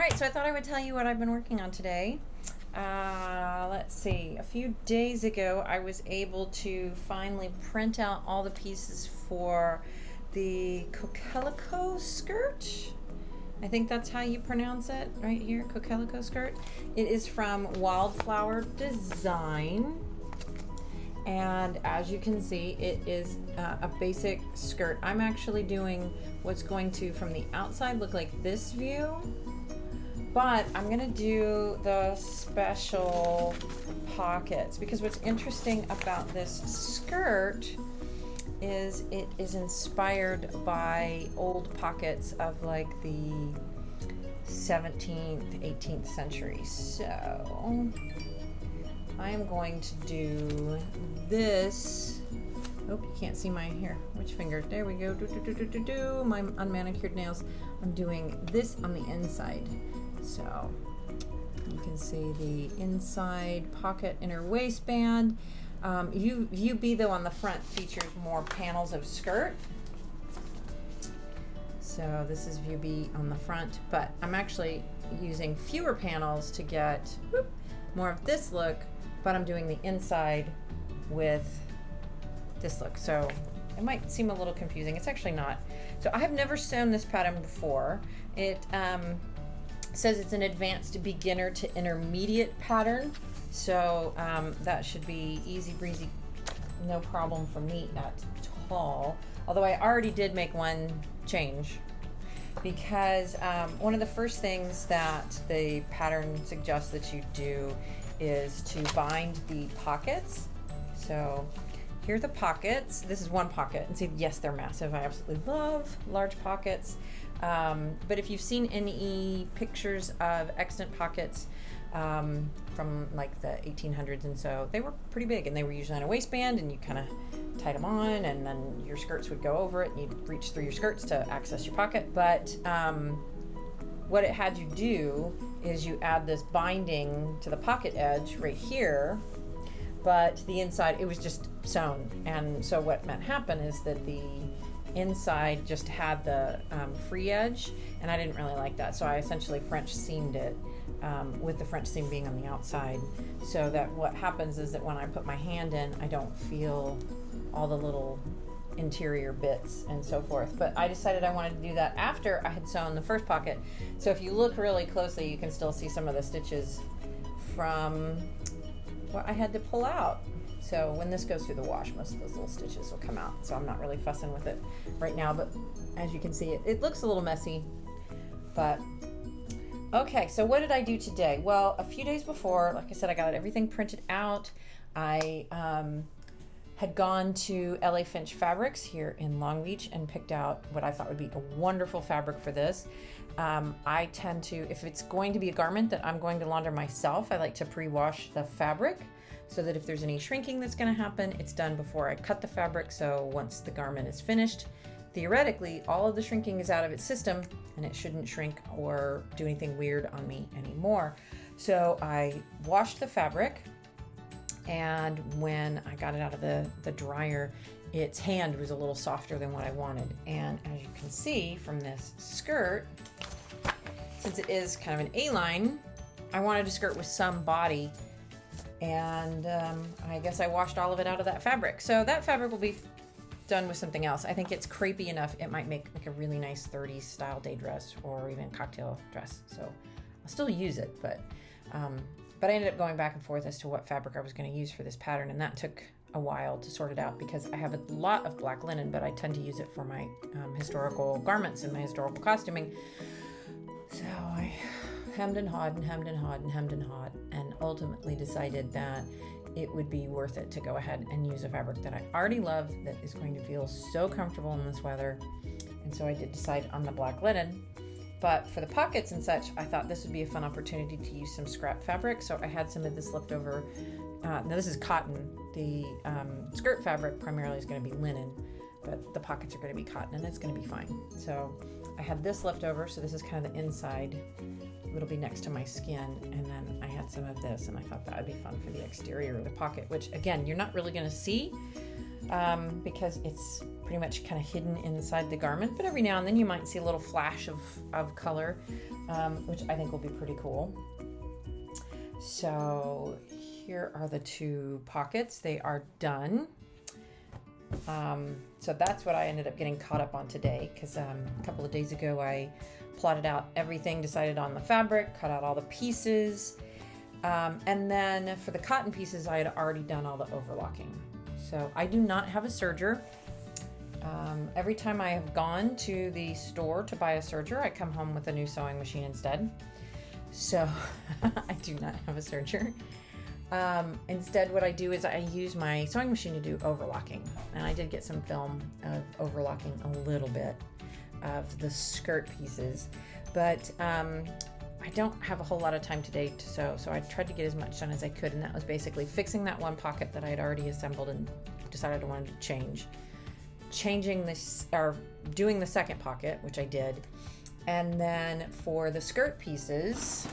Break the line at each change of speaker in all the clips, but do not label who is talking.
right, so I thought I would tell you what I've been working on today. Let's see. A few days ago, I was able to finally print out all the pieces for the Coquelicot Skirt. I think that's how you pronounce it right here, Coquelicot Skirt. It is from Wildflower Design. And as you can see, it is a basic skirt. I'm actually doing what's going to, from the outside, look like this view. But I'm gonna do the special pockets, because what's interesting about this skirt is it is inspired by old pockets of like the 17th, 18th century. So I am going to do this. Oh, you can't see my here. Which finger? There we go. My unmanicured nails. I'm doing this on the inside. So you can see the inside pocket, inner waistband. View B though on the front features more panels of skirt. So this is view B on the front, but I'm actually using fewer panels to get more of this look, but I'm doing the inside with this look. So it might seem a little confusing. It's actually not. So I have never sewn this pattern before. It says it's an advanced beginner to intermediate pattern. So that should be easy breezy, no problem for me at all. Although I already did make one change, because one of the first things that the pattern suggests that you do is to bind the pockets. So here are the pockets. This is one pocket, and see, yes, they're massive. I absolutely love large pockets. But if you've seen any pictures of extant pockets from like the 1800s and so, they were pretty big, and they were usually on a waistband, and you kind of tied them on, and then your skirts would go over it, and you'd reach through your skirts to access your pocket. But what it had you do is you add this binding to the pocket edge right here, but the inside, it was just sewn. And so what meant happen is that the inside just had the free edge, and I didn't really like that. So I essentially French seamed it, with the French seam being on the outside, so that what happens is that when I put my hand in, I don't feel all the little interior bits and so forth. But I decided I wanted to do that after I had sewn the first pocket. So if you look really closely, you can still see some of the stitches from what I had to pull out. So when this goes through the wash, most of those little stitches will come out. So I'm not really fussing with it right now, but as you can see, it looks a little messy. But okay, so what did I do today? Well, a few days before, like I said, I got everything printed out. I had gone to LA Finch Fabrics here in Long Beach and picked out what I thought would be a wonderful fabric for this. I tend to, if it's going to be a garment that I'm going to launder myself, I like to pre-wash the fabric, so that if there's any shrinking that's going to happen, it's done before I cut the fabric. So once the garment is finished, theoretically, all of the shrinking is out of its system, and it shouldn't shrink or do anything weird on me anymore. So I washed the fabric, and when I got it out of the dryer, its hand was a little softer than what I wanted. And as you can see from this skirt, since it is kind of an A-line, I wanted a skirt with some body. And I guess I washed all of it out of that fabric. So that fabric will be done with something else. I think it's crepey enough. It might make like a really nice 30s style day dress, or even cocktail dress. So I'll still use it, but I ended up going back and forth as to what fabric I was going to use for this pattern, and that took a while to sort it out, because I have a lot of black linen, but I tend to use it for my historical garments and my historical costuming. So I hemmed and hawed and hemmed and hawed and hemmed and hawed, and ultimately decided that it would be worth it to go ahead and use a fabric that I already love, that is going to feel so comfortable in this weather. And so I did decide on the black linen. But for the pockets and such, I thought this would be a fun opportunity to use some scrap fabric. So I had some of this left over. Now this is cotton. The skirt fabric primarily is going to be linen, but the pockets are going to be cotton, and it's going to be fine. So I had this left over. So this is kind of the inside. It'll be next to my skin, and then I had some of this, and I thought that would be fun for the exterior of the pocket, which again, you're not really going to see because it's pretty much kind of hidden inside the garment, but every now and then you might see a little flash of color. which I think will be pretty cool. So here are the 2 pockets. They are done. So that's what I ended up getting caught up on today, because a couple of days ago I plotted out everything, decided on the fabric, cut out all the pieces, and then for the cotton pieces I had already done all the overlocking. So I do not have a serger. Every time I have gone to the store to buy a serger, I come home with a new sewing machine instead. So I do not have a serger. Instead, what I do is I use my sewing machine to do overlocking. And I did get some film of overlocking a little bit of the skirt pieces, but I don't have a whole lot of time today to sew, so I tried to get as much done as I could, and that was basically fixing that one pocket that I had already assembled and decided I wanted to change. Changing this, or doing the second pocket, which I did. And then for the skirt pieces,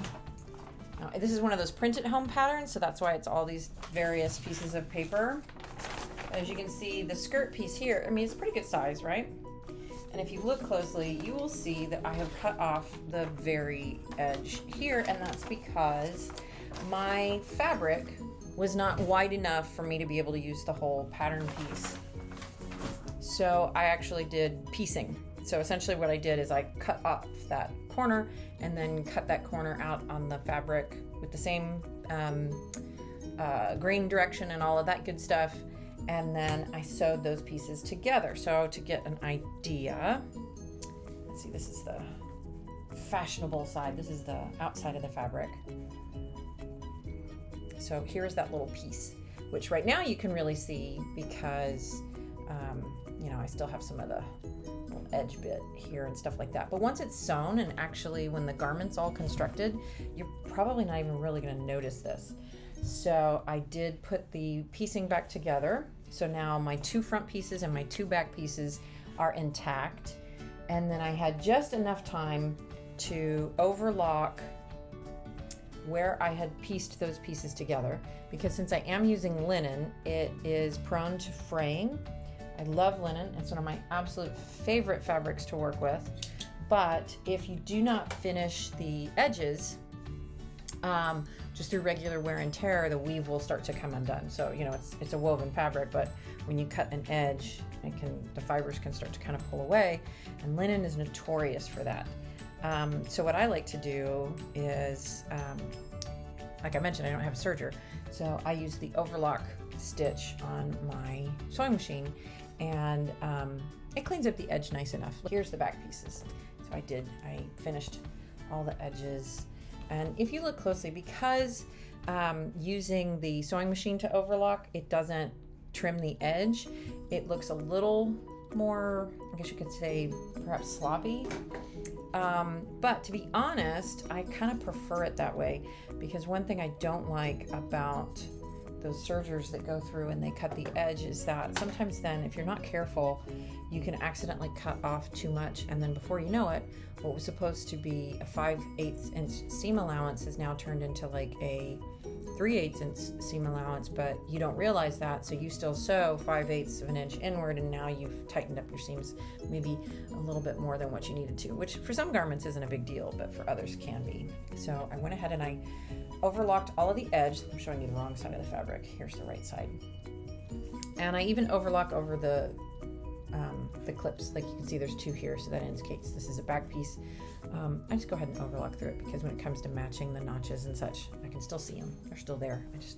this is one of those print at home patterns, so that's why it's all these various pieces of paper. As you can see, the skirt piece here, I mean, it's a pretty good size, right? And if you look closely, you will see that I have cut off the very edge here, and that's because my fabric was not wide enough for me to be able to use the whole pattern piece. So I actually did piecing. So essentially what I did is I cut off that corner and then cut that corner out on the fabric with the same grain direction and all of that good stuff. And then I sewed those pieces together. So to get an idea, let's see, this is the fashionable side. This is the outside of the fabric. So here's that little piece, which right now you can really see because, you know, I still have some of the little edge bit here and stuff like that. But once it's sewn, and actually when the garment's all constructed, you're probably not even really going to notice this. So I did put the piecing back together. So now my 2 front pieces and my 2 back pieces are intact. And then I had just enough time to overlock where I had pieced those pieces together, because since I am using linen, it is prone to fraying. I love linen. It's one of my absolute favorite fabrics to work with. But if you do not finish the edges, just through regular wear and tear, the weave will start to come undone. So, you know, it's a woven fabric, but when you cut an edge, the fibers can start to kind of pull away, and linen is notorious for that. So what I like to do is, like I mentioned, I don't have a serger, so I use the overlock stitch on my sewing machine, and it cleans up the edge nice enough. Here's the back pieces. So I finished all the edges. And if you look closely, because using the sewing machine to overlock, it doesn't trim the edge. It looks a little more, I guess you could say, perhaps sloppy. But to be honest, I kind of prefer it that way, because one thing I don't like about those sergers that go through and they cut the edge is that sometimes then, if you're not careful, you can accidentally cut off too much, and then before you know it, what was supposed to be a 5/8 inch seam allowance is now turned into like a 3/8 inch seam allowance, but you don't realize that, so you still sew 5/8 of an inch inward, and now you've tightened up your seams maybe a little bit more than what you needed to, which for some garments isn't a big deal, but for others can be. So I went ahead and I overlocked all of the edge. I'm showing you the wrong side of the fabric. Here's the right side. And I even overlock over the clips. Like you can see, there's 2 here, so that indicates this is a back piece. I just go ahead and overlock through it, because when it comes to matching the notches and such, I can still see them. They're still there. I just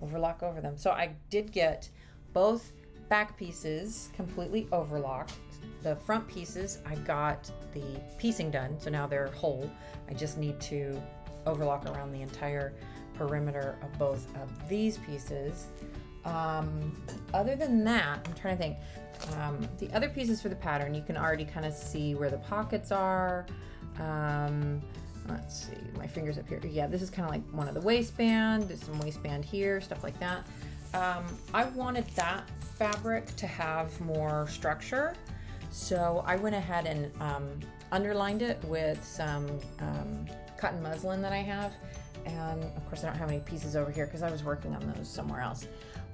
overlock over them. So I did get both back pieces completely overlocked. The front pieces, I got the piecing done, so now they're whole. I just need to overlock around the entire perimeter of both of these pieces. Other than that, I'm trying to think. The other pieces for the pattern, you can already kind of see where the pockets are. Let's see, my fingers up here. Yeah, this is kind of like one of the waistband. There's some waistband here, stuff like that. I wanted that fabric to have more structure, so I went ahead and underlined it with some cotton muslin that I have. And of course I don't have any pieces over here because I was working on those somewhere else,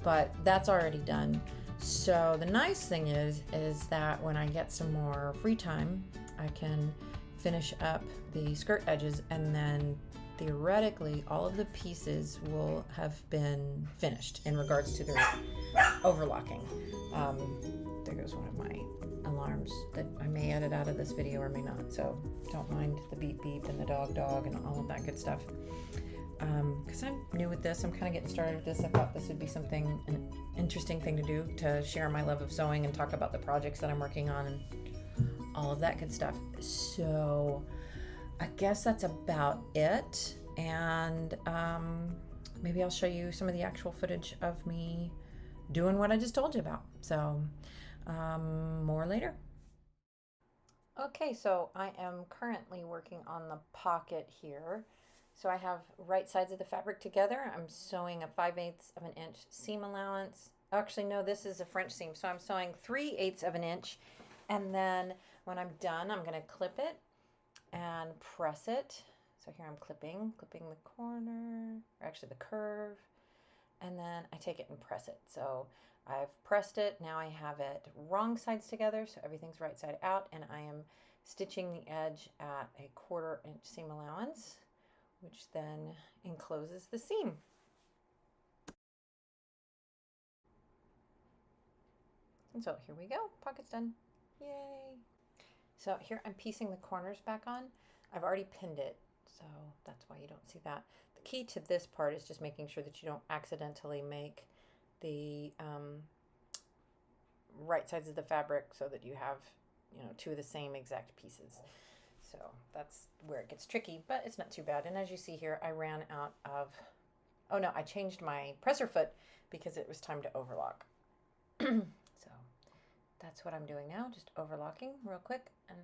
but that's already done. So the nice thing is that when I get some more free time, I can finish up the skirt edges, and then theoretically all of the pieces will have been finished in regards to their overlocking. There goes one of my alarms that I may edit out of this video or may not, so don't mind the beep beep and the dog and all of that good stuff. Because I'm new with this, I'm kind of getting started with this. I thought this would be an interesting thing to do, to share my love of sewing and talk about the projects that I'm working on and all of that good stuff. So I guess that's about it, and maybe I'll show you some of the actual footage of me doing what I just told you about. So more later. Okay, so I am currently working on the pocket here. So I have right sides of the fabric together. I'm sewing a 5/8 of an inch seam allowance. Actually, no, this is a French seam. So I'm sewing 3/8 of an inch. And then when I'm done, I'm going to clip it and press it. So here I'm clipping the corner, or actually the curve. And then I take it and press it. So I've pressed it. Now I have it wrong sides together. So everything's right side out. And I am stitching the edge at a 1/4 inch seam allowance, which then encloses the seam. And so here we go, pocket's done. Yay. So here I'm piecing the corners back on. I've already pinned it, so that's why you don't see that. The key to this part is just making sure that you don't accidentally make the right sides of the fabric so that you have, two of the same exact pieces. So that's where it gets tricky, but it's not too bad. And as you see here, I ran out of, oh no, I changed my presser foot because it was time to overlock. So that's what I'm doing now, just overlocking real quick and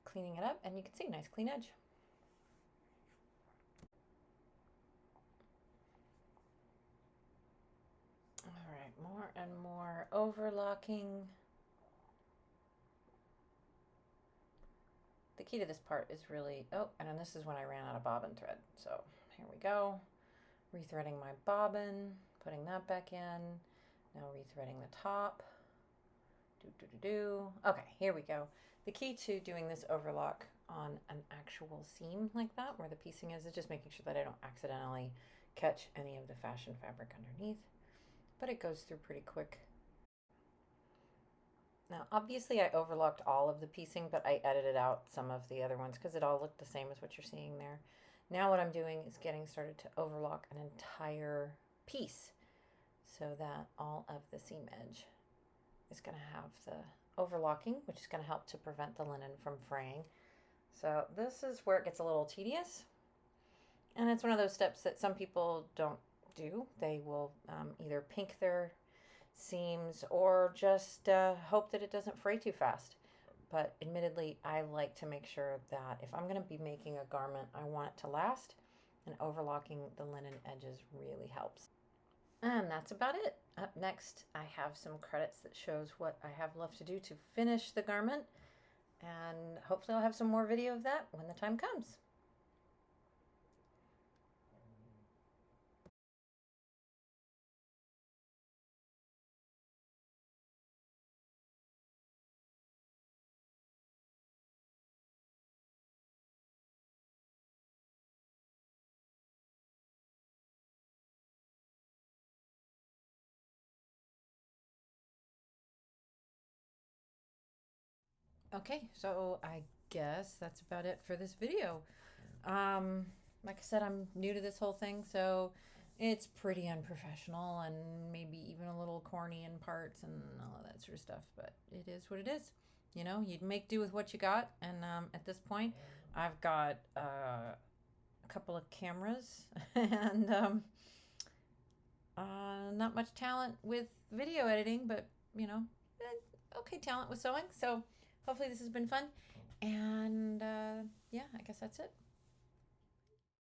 cleaning it up, and you can see nice clean edge. All right, more and more overlocking. The key to this part is really, and then this is when I ran out of bobbin thread. So here we go, rethreading my bobbin, putting that back in, now rethreading the top. Okay, here we go. The key to doing this overlock on an actual seam like that, where the piecing is just making sure that I don't accidentally catch any of the fashion fabric underneath, but it goes through pretty quick. Now, obviously I overlocked all of the piecing, but I edited out some of the other ones because it all looked the same as what you're seeing there. Now what I'm doing is getting started to overlock an entire piece so that all of the seam edge is going to have the overlocking, which is going to help to prevent the linen from fraying. So this is where it gets a little tedious, and it's one of those steps that some people don't do. They will either pink their seams or just hope that it doesn't fray too fast. But admittedly, I like to make sure that if I'm going to be making a garment, I want it to last, and overlocking the linen edges really helps. And that's about it. Up next, I have some credits that shows what I have left to do to finish the garment, and hopefully I'll have some more video of that when the time comes. Okay, so I guess that's about it for this video. Like I said, I'm new to this whole thing, so it's pretty unprofessional and maybe even a little corny in parts and all of that sort of stuff, but it is what it is. You'd make do with what you got, and at this point, I've got a couple of cameras and not much talent with video editing, but okay talent with sewing. So hopefully this has been fun, and yeah, I guess that's it.